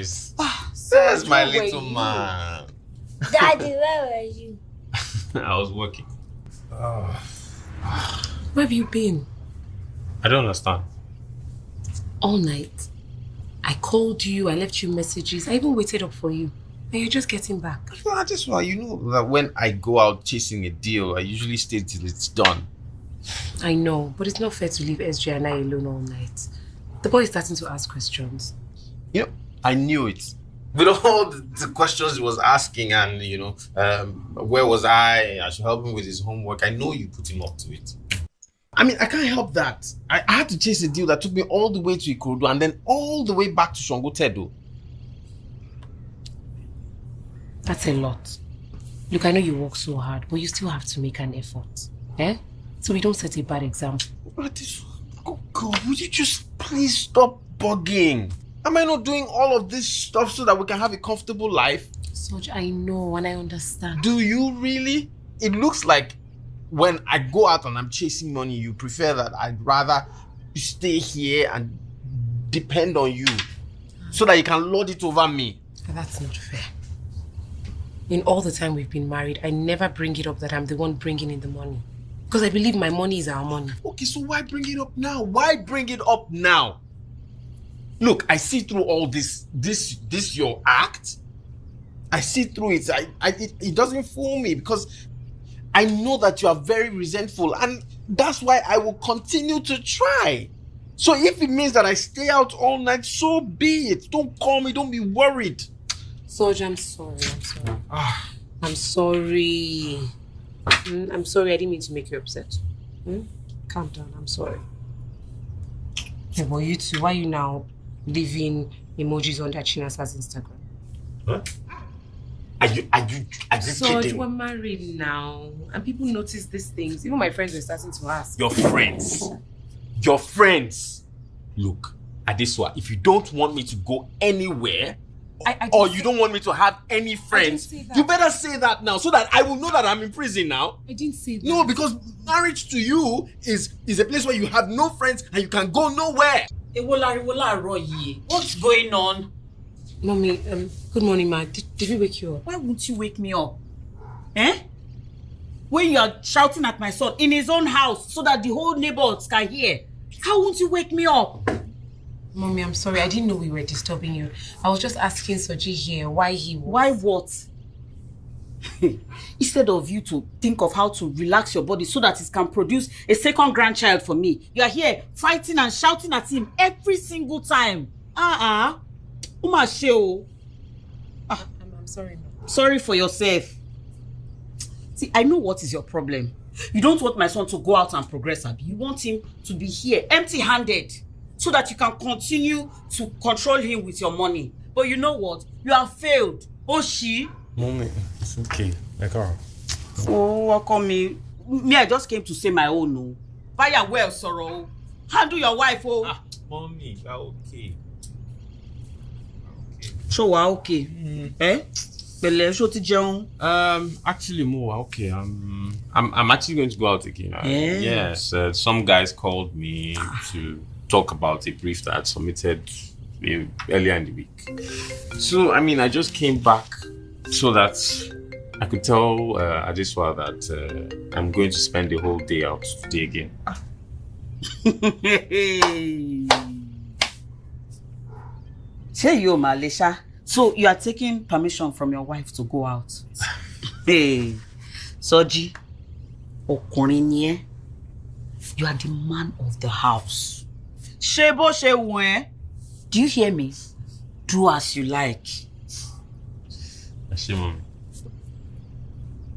nice. That's my little man. Daddy, where were you? I was working. Where have you been? I don't understand. All night. I called you, I left you messages, I even waited up for you. And you're just getting back. I just want you know that when I go out chasing a deal, I usually stay till it's done. I know, but it's not fair to leave SJ and I alone all night. The boy is starting to ask questions. You know, I knew it. With all the questions he was asking and, where was I should help him with his homework, I know you put him up to it. I mean, I can't help that. I had to chase a deal that took me all the way to Ikorodu and then all the way back to Shango Tedo. That's a lot. Look, I know you work so hard, but you still have to make an effort. Eh? So we don't set a bad example. Oh God, would you just please stop bugging? Am I not doing all of this stuff so that we can have a comfortable life? Soj, I know and I understand. Do you really? It looks like when I go out and I'm chasing money, you prefer that I'd rather stay here and depend on you so that you can lord it over me. That's not fair. In all the time we've been married, I never bring it up that I'm the one bringing in the money. Because I believe my money is our money. Okay, so why bring it up now? Why bring it up now? Look, I see through all this your act. I see through it. It doesn't fool me because I know that you are very resentful and that's why I will continue to try. So if it means that I stay out all night, so be it. Don't call me, don't be worried. Soj, I'm sorry. I'm sorry. I'm sorry, I didn't mean to make you upset. Calm down, I'm sorry. Yeah, but you two, why are you now leaving emojis on that Chinasa's Instagram? Huh? Are you Soj, kidding? we're married now, and people notice these things. Even my friends were starting to ask. Your friends. Look, Adeswa, if you don't want me to go anywhere, or you don't want me to have any friends, you better say that now so that I will know that I'm in prison now. I didn't say that. No, because marriage to you is a place where you have no friends and you can go nowhere. What's going on? Mommy, good morning, ma. Did we wake you up? Why won't you wake me up? When you are shouting at my son in his own house so that the whole neighbors can hear, how won't you wake me up? Mommy, I'm sorry. I didn't know we were disturbing you. I was just asking Soji here why he was... Why what? Instead of you to think of how to relax your body so that it can produce a second grandchild for me, you are here fighting and shouting at him every single time. I'm sorry, Mom. Sorry for yourself. See, I know what is your problem. You don't want my son to go out and progress, Abby. You want him to be here empty-handed so that you can continue to control him with your money. But you know what? You have failed. Oshi. Mommy, it's okay. Oh, welcome me. I just came to say my own. No. Vaya well, sorrow. Handle your wife, oh. Mommy, you're okay. So we're okay. Actually, more okay. I'm actually going to go out again. Yes, some guys called me to talk about a brief that I submitted earlier in the week. So, I mean, I just came back so that I could tell Adeswa that I'm going to spend the whole day out today again. Say you, Malaysia. So you are taking permission from your wife to go out? Hey, Soji, Okorinye, you are the man of the house. Shebo shewe. Do you hear me? Do as you like. Mommy.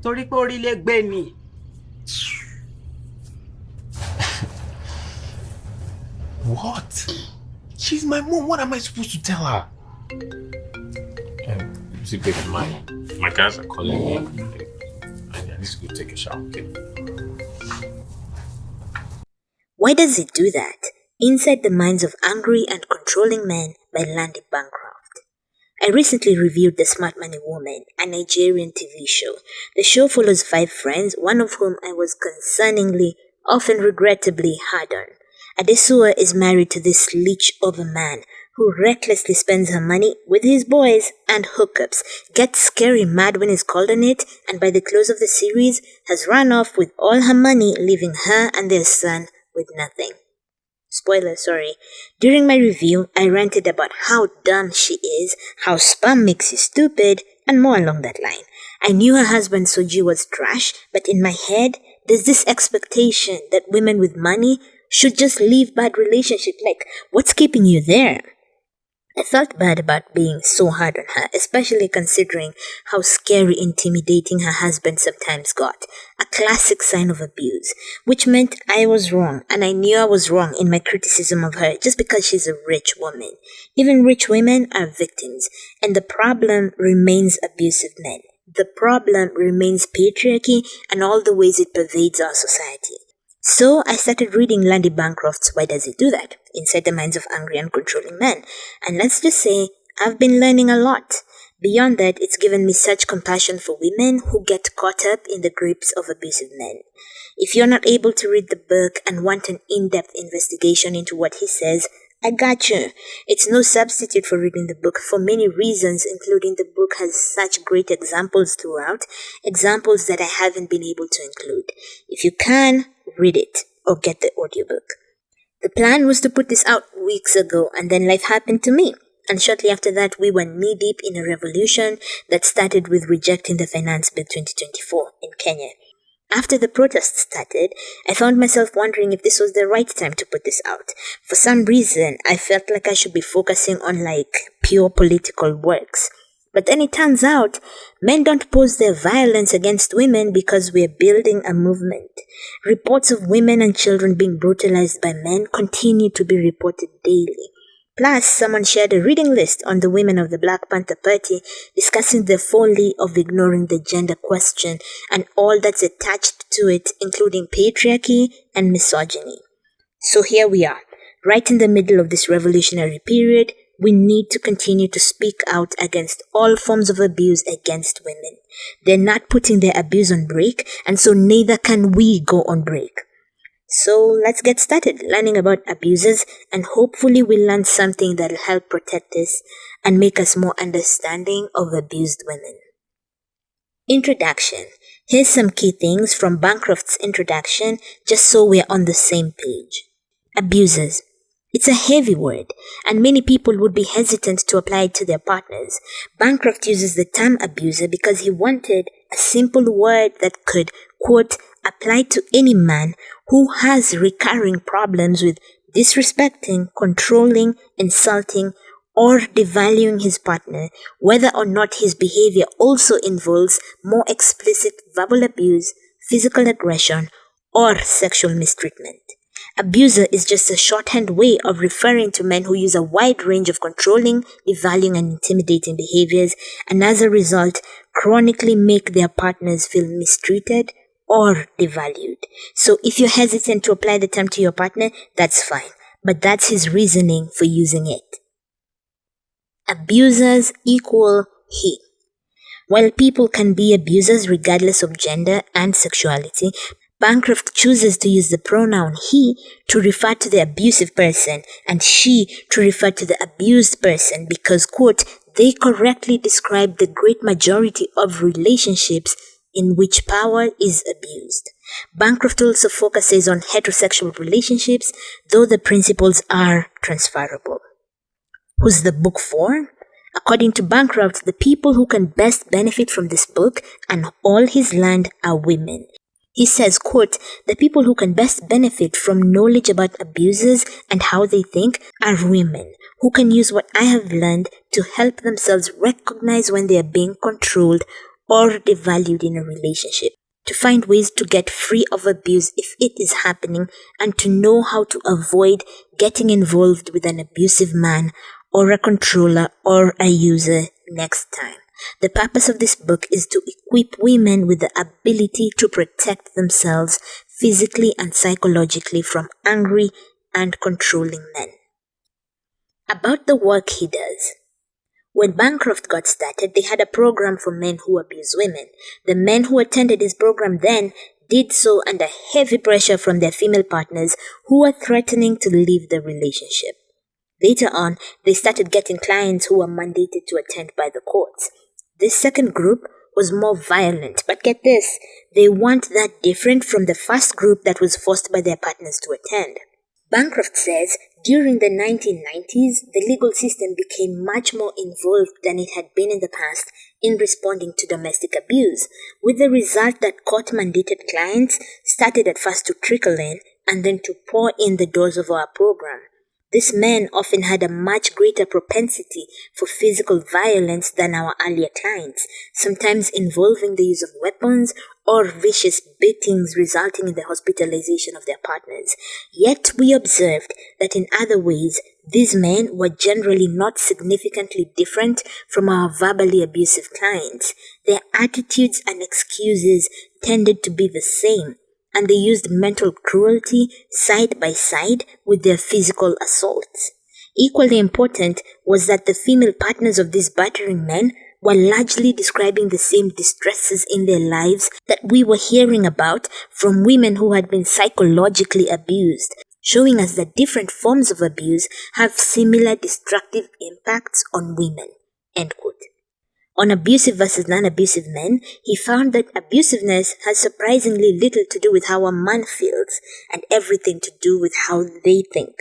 Tori le gbe ni. What? She's my mom. What am I supposed to tell her? See, baby, my guys are calling me. I need to go take a shower, okay? Why does it do that? Inside the Minds of Angry and Controlling Men by Lundy, Bancroft. I recently reviewed The Smart Money Woman, a Nigerian TV show. The show follows 5 friends, one of whom I was concerningly, often regrettably hard on. Adesua is married to this leech of a man who recklessly spends her money with his boys and hookups, gets scary mad when he's called on it, and by the close of the series has run off with all her money, leaving her and their son with nothing. Spoiler, sorry. During my review, I ranted about how dumb she is, how spam makes you stupid, and more along that line. I knew her husband Soji was trash, but in my head, there's this expectation that women with money should just leave bad relationships. Like, what's keeping you there? I felt bad about being so hard on her, especially considering how scary, intimidating her husband sometimes got. A classic sign of abuse, which meant I was wrong, and I knew I was wrong in my criticism of her just because she's a rich woman. Even rich women are victims, and the problem remains abusive men. The problem remains patriarchy and all the ways it pervades our society. So I started reading Lundy Bancroft's Why Does It Do That? Inside the Minds of Angry and Controlling Men. And let's just say, I've been learning a lot. Beyond that, it's given me such compassion for women who get caught up in the grips of abusive men. If you're not able to read the book and want an in-depth investigation into what he says, I got you. It's no substitute for reading the book for many reasons, including the book has such great examples throughout, examples that I haven't been able to include. If you can, read it or get the audiobook. The plan was to put this out weeks ago, and then life happened to me. And shortly after that, we were knee-deep in a revolution that started with rejecting the Finance Bill 2024 in Kenya. After the protests started, I found myself wondering if this was the right time to put this out. For some reason, I felt like I should be focusing on pure political works. But then it turns out, men don't pose their violence against women because we're building a movement. Reports of women and children being brutalized by men continue to be reported daily. Plus, someone shared a reading list on the women of the Black Panther Party discussing the folly of ignoring the gender question and all that's attached to it, including patriarchy and misogyny. So here we are, right in the middle of this revolutionary period. We need to continue to speak out against all forms of abuse against women. They're not putting their abuse on break, and so neither can we go on break. So let's get started learning about abusers, and hopefully we'll learn something that'll help protect us and make us more understanding of abused women. Introduction. Here's some key things from Bancroft's introduction, just so we're on the same page. Abusers. It's a heavy word, and many people would be hesitant to apply it to their partners. Bancroft uses the term abuser because he wanted a simple word that could, quote, apply to any man who has recurring problems with disrespecting, controlling, insulting, or devaluing his partner, whether or not his behavior also involves more explicit verbal abuse, physical aggression, or sexual mistreatment. Abuser is just a shorthand way of referring to men who use a wide range of controlling, devaluing, and intimidating behaviors, and as a result, chronically make their partners feel mistreated or devalued. So if you're hesitant to apply the term to your partner, that's fine, but that's his reasoning for using it. Abusers equal he. While people can be abusers regardless of gender and sexuality, Bancroft chooses to use the pronoun he to refer to the abusive person and she to refer to the abused person because, quote, they correctly describe the great majority of relationships in which power is abused. Bancroft also focuses on heterosexual relationships, though the principles are transferable. Who's the book for? According to Bancroft, the people who can best benefit from this book and all his land are women. He says, quote, the people who can best benefit from knowledge about abusers and how they think are women, who can use what I have learned to help themselves recognize when they are being controlled or devalued in a relationship, to find ways to get free of abuse if it is happening, and to know how to avoid getting involved with an abusive man or a controller or a user next time. The purpose of this book is to equip women with the ability to protect themselves physically and psychologically from angry and controlling men. About the work he does. When Bancroft got started, they had a program for men who abuse women. The men who attended his program then did so under heavy pressure from their female partners who were threatening to leave the relationship. Later on, they started getting clients who were mandated to attend by the courts. This second group was more violent, but get this, they weren't that different from the first group that was forced by their partners to attend. Bancroft says during the 1990s, the legal system became much more involved than it had been in the past in responding to domestic abuse, with the result that court-mandated clients started at first to trickle in and then to pour in the doors of our program. These men often had a much greater propensity for physical violence than our earlier clients, sometimes involving the use of weapons or vicious beatings resulting in the hospitalization of their partners. Yet we observed that in other ways, these men were generally not significantly different from our verbally abusive clients. Their attitudes and excuses tended to be the same, and they used mental cruelty side by side with their physical assaults. Equally important was that the female partners of these battering men were largely describing the same distresses in their lives that we were hearing about from women who had been psychologically abused, showing us that different forms of abuse have similar destructive impacts on women. End quote. On abusive versus non-abusive men, he found that abusiveness has surprisingly little to do with how a man feels and everything to do with how they think.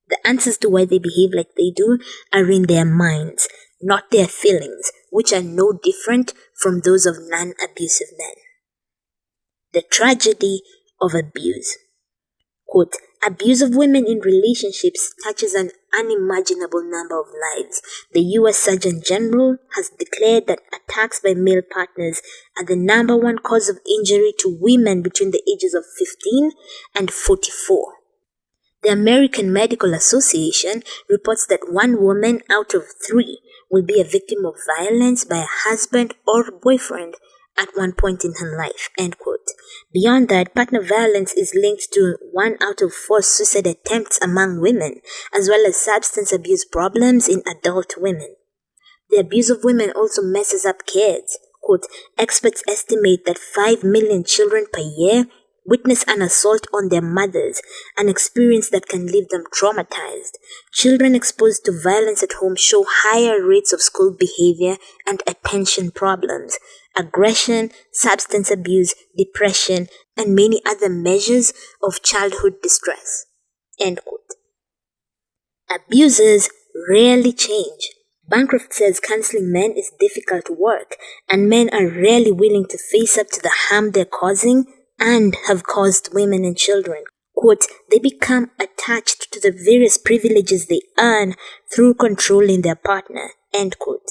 The answers to why they behave like they do are in their minds, not their feelings, which are no different from those of non-abusive men. The tragedy of abuse. Quote, abuse of women in relationships touches an unimaginable number of lives. The U.S. Surgeon General has declared that attacks by male partners are the number one cause of injury to women between the ages of 15 and 44. The American Medical Association reports that 1 woman out of 3 will be a victim of violence by a husband or boyfriend at one point in her life, end quote. Beyond that, partner violence is linked to 1 out of 4 suicide attempts among women, as well as substance abuse problems in adult women. The abuse of women also messes up kids. Quote, experts estimate that 5 million children per year witness an assault on their mothers, an experience that can leave them traumatized. Children exposed to violence at home show higher rates of school behavior and attention problems, aggression, substance abuse, depression, and many other measures of childhood distress. End quote. Abusers rarely change. Bancroft says counseling men is difficult work, and men are rarely willing to face up to the harm they're causing and have caused women and children. Quote, they become attached to the various privileges they earn through controlling their partner. End quote.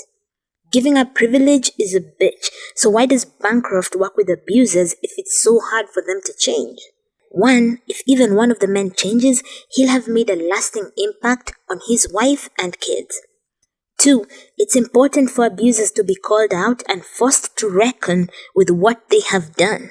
Giving up privilege is a bitch, so why does Bancroft work with abusers if it's so hard for them to change? 1, if even one of the men changes, he'll have made a lasting impact on his wife and kids. 2, it's important for abusers to be called out and forced to reckon with what they have done.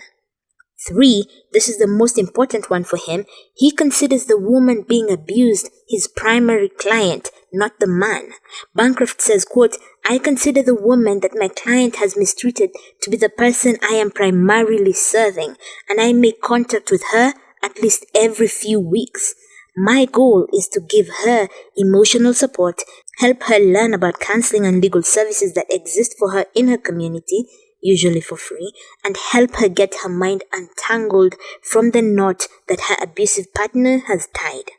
3, this is the most important one for him, he considers the woman being abused his primary client, not the man. Bancroft says, quote, I consider the woman that my client has mistreated to be the person I am primarily serving, and I make contact with her at least every few weeks. My goal is to give her emotional support, help her learn about counseling and legal services that exist for her in her community, usually for free, and help her get her mind untangled from the knot that her abusive partner has tied.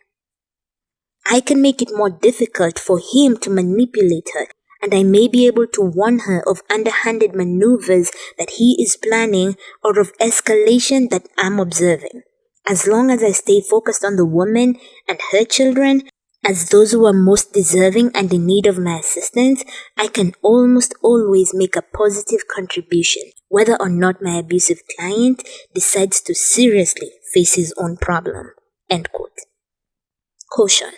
I can make it more difficult for him to manipulate her, and I may be able to warn her of underhanded maneuvers that he is planning or of escalation that I'm observing. As long as I stay focused on the woman and her children, as those who are most deserving and in need of my assistance, I can almost always make a positive contribution, whether or not my abusive client decides to seriously face his own problem. End quote. Caution.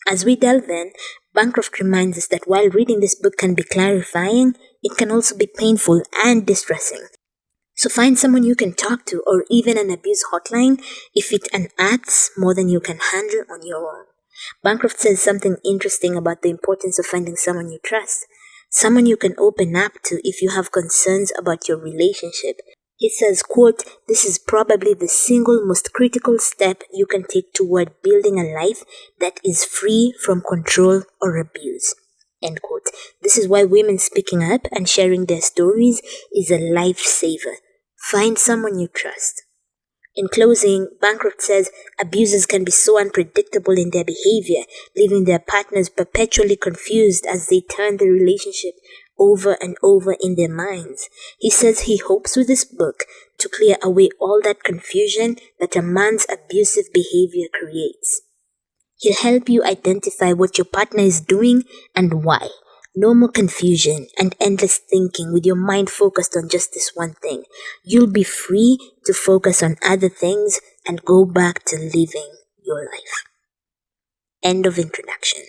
As we delve in, Bancroft reminds us that while reading this book can be clarifying, it can also be painful and distressing. So find someone you can talk to, or even an abuse hotline if it unearths more than you can handle on your own. Bancroft says something interesting about the importance of finding someone you trust, someone you can open up to if you have concerns about your relationship. He says, quote, "This is probably the single most critical step you can take toward building a life that is free from control or abuse." End quote. This is why women speaking up and sharing their stories is a lifesaver. Find someone you trust. In closing, Bancroft says abusers can be so unpredictable in their behavior, leaving their partners perpetually confused as they turn the relationship over and over in their minds. He says he hopes with this book to clear away all that confusion that a man's abusive behavior creates. He'll help you identify what your partner is doing and why. No more confusion and endless thinking with your mind focused on just this one thing. You'll be free to focus on other things and go back to living your life. End of introduction.